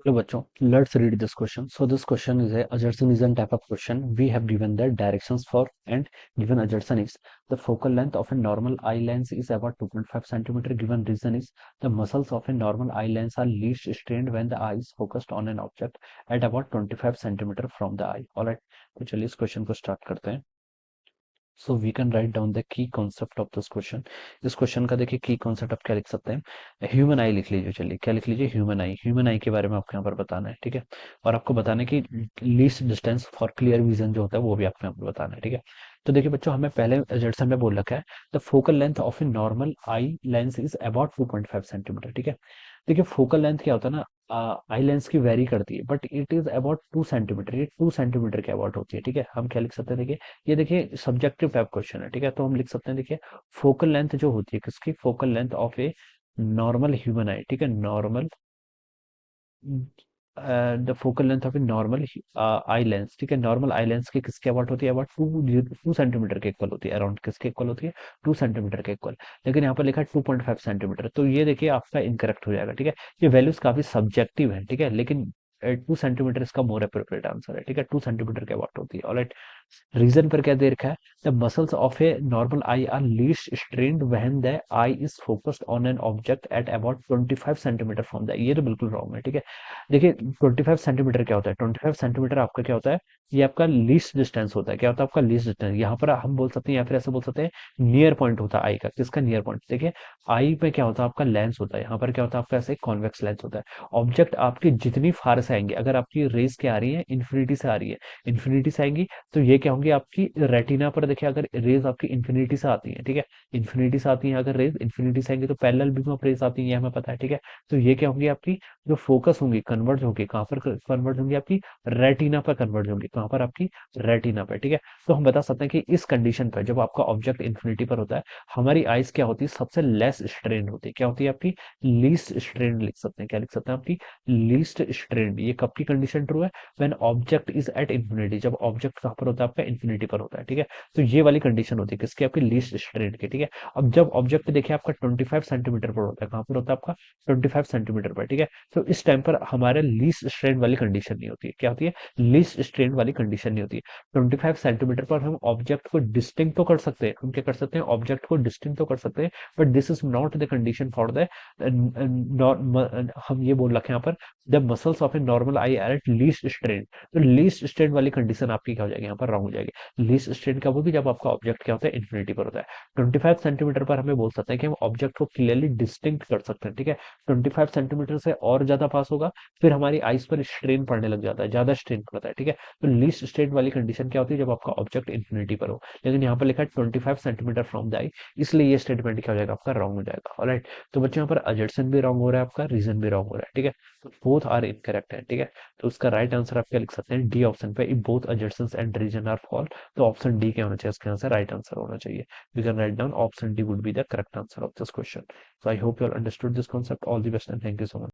Hello बच्चों, let's read this question. So this question is a adjacent is a type of question. We have given the directions for and given adjacent is the focal length of a normal eye lens is about 2.5 centimeter. Given reason is the muscles of a normal eye lens are least strained when the eye is focused on an object at about 25 centimeter from the eye. All right, तो चलिए इस question को start करते हैं. So we can write down the key concept of this question. इस question का देखिए की कॉन्सेप्ट आप क्या लिख सकते हैं. ह्यूमन आई लिख लीजिए. चलिए क्या लिख लीजिए, ह्यूमन आई के बारे में आपको यहाँ पर बताना है. ठीक है, और आपको बताना है कि least distance for clear vision जो होता है वो भी आपको यहाँ पर बताना है. ठीक है, तो देखिए बच्चों, हमें पहले जेडसन में बोल रखा है the focal length of a normal eye lens is about 2.5 centimetre. ठीक है, देखिए फोकल लेंथ क्या होता है ना, आई लेंस की वेरी करती है but it is about 2 centimetre. ये 2 सेंटीमीटर के अबाउट होती है. ठीक है, हम क्या लिख सकते हैं, देखिए ये देखिए सब्जेक्टिव टाइप क्वेश्चन है. ठीक है, तो हम लिख सकते हैं, देखिए फोकल लेंथ जो होती है किसकी, focal length of a normal human आई. ठीक है, normal the focal length of a normal eye lens. ठीक है, नॉर्मल आई लेंस की किसके अबाउट होती है, अबाउट 2 सेंटीमीटर के इक्वल होती है. अराउंड किसके इक्वल होती है, 2 सेंटीमीटर के इक्वल. लेकिन यहाँ पर लिखा है 2.5 सेंटीमीटर, तो ये देखिए आपका इनकरेक्ट हो जाएगा. ठीक है, ये वैल्यूज काफी सब्जेक्टिव है. ठीक है, लेकिन 2 सेंटीमीटर इसका मोर अप्रोप्रिएट आंसर है. ठीक है, 2 सेंटीमीटर के अबाउट होती है. ऑलराइट, रीजन पर क्या दे रखा है, the muscles of a normal I R least strained when the I is focused on an object at about 25 centimetre from the. ये तो बिल्कुल रॉन्ग है. ठीक है, देखिए 25 सेंटीमीटर क्या होता है, 25 सेंटीमीटर आपका क्या होता है, ये आपका लीस्ट डिस्टेंस होता है. क्या होता है आपका लीस्ट डिस्टेंस. यहाँ पर हम बोल सकते हैं या फिर ऐसे बोल सकते हैं नियर पॉइंट होता है आई का. किसका नियर पॉइंट, देखिए आई पे क्या होता है आपका लेंस होता है. यहाँ पर क्या होता है आपका ऐसे कॉन्वेक्स लेंस होता है. ऑब्जेक्ट आपकी जितनी फार से आएंगे, अगर आपकी रेस क्या आ रही है, इन्फिनिटी से आ रही है, इन्फिनिटी से आएंगी, तो ये क्या होंगी आपकी रेटिना पर. देखिए अगर रेज आपकी इन्फिनिटी से आती है, ठीक है, इन्फिनिटी से आती है, अगर रेज इन्फिनिटी से आएंगी तो पैरेलल बीम ऑफ रेज आती है, ये हमें पता है. ठीक है, तो ये क्या होंगी आपकी जो फोकस होंगी, कन्वर्ज होंगी कहाँ पर, कन्वर्ज होंगी आपकी रेटिना पर, कन्वर्ज होंगी कहाँ पर, आपकी रेटिना पर. ठीक है, तो हम बता सकते हैं कि इस कंडीशन पर जब आपका ऑब्जेक्ट इन्फिनिटी पर होता है, हमारी आइज क्या होती है, सबसे लेस स्ट्रेन होती है. क्या होती है आपकी, लीस्ट स्ट्रेन लिख सकते हैं. क्या लिख सकते हैं आपकी, लीस्ट स्ट्रेन. ये कब की कंडीशन ट्रू है, when object is at infinity, जब ऑब्जेक्ट कहाँ पर होता है आपका, इन्फिनिटी पर होता है. ठीक है, तो ये वाली कंडीशन होती है किसकी, आपकी लीस्ट स्ट्रेन की. ठीक है, अब जब ऑब्जेक्ट देखिए आपका 25 सेंटीमीटर पर होता है, कहाँ पर होता है आपका 25 सेंटीमीटर पर. ठीक है, तो इस टाइम पर हमारे लीस्ट स्ट्रेन वाली कंडीशन नहीं होती है. क्या होती है, लीस्ट स्ट्रेन वाली कंडीशन नहीं होती है. 25 सेंटीमीटर पर हम ऑब्जेक्ट को डिस्टिंक्ट तो कर सकते हैं, हम क्या कर सकते हैं, ऑब्जेक्ट को डिस्टिंक्ट तो कर सकते हैं, but this is not the condition for the, हम ये बोल रखे हैं यहाँ पर the muscles of a normal I R at least strain. तो लीस्ट स्ट्रेन वाली कंडीशन आपकी क्या हो जाएगी, यहाँ पर रॉन्ग हो जाएगी. लीस्ट स्ट्रेन कब होगी, जब आपका ऑब्जेक्ट क्या होता है, इन्फिनिटी पर होता है. 25 सेंटीमीटर पर हमें बोल सकते हैं कि हम ऑब्जेक्ट को क्लियरली डिस्टिंक्ट कर सकते हैं. ठीक है, 25 सेंटीमीटर से और ज्यादा पास होगा, फिर हमारी आइस पर स्ट्रेन पड़ने लग जाता है, ज्यादा स्ट्रेन पड़ता है. ठीक है, तो लीस्ट स्ट्रेन वाली कंडीशन क्या होती है, जब आपका ऑब्जेक्ट इन्फिनिटी पर हो. लेकिन यहाँ पर लिखा है 25 सेंटीमीटर फ्रॉम द आई, इसलिए ये स्टेटमेंट क्या हो जाएगा आपका, रॉन्ग हो जाएगा. ऑलराइट, तो बच्चों यहाँ पर अजर्सन भी रॉन्ग हो रहा है, आपका रीजन भी रॉन्ग हो रहा है. ठीक है, तो बोथ आर इनकरेक्ट है. ठीक है, तो उसका राइट आंसर आप क्या लिख सकते हैं, डी ऑप्शन पे, both assertions and reason are false. तो ऑप्शन डी क्या होना चाहिए, इसके आंसर राइट आंसर होना चाहिए. We can write down option D would be the correct answer of this question. So I hope you all understood this concept. All the best and thank you so much.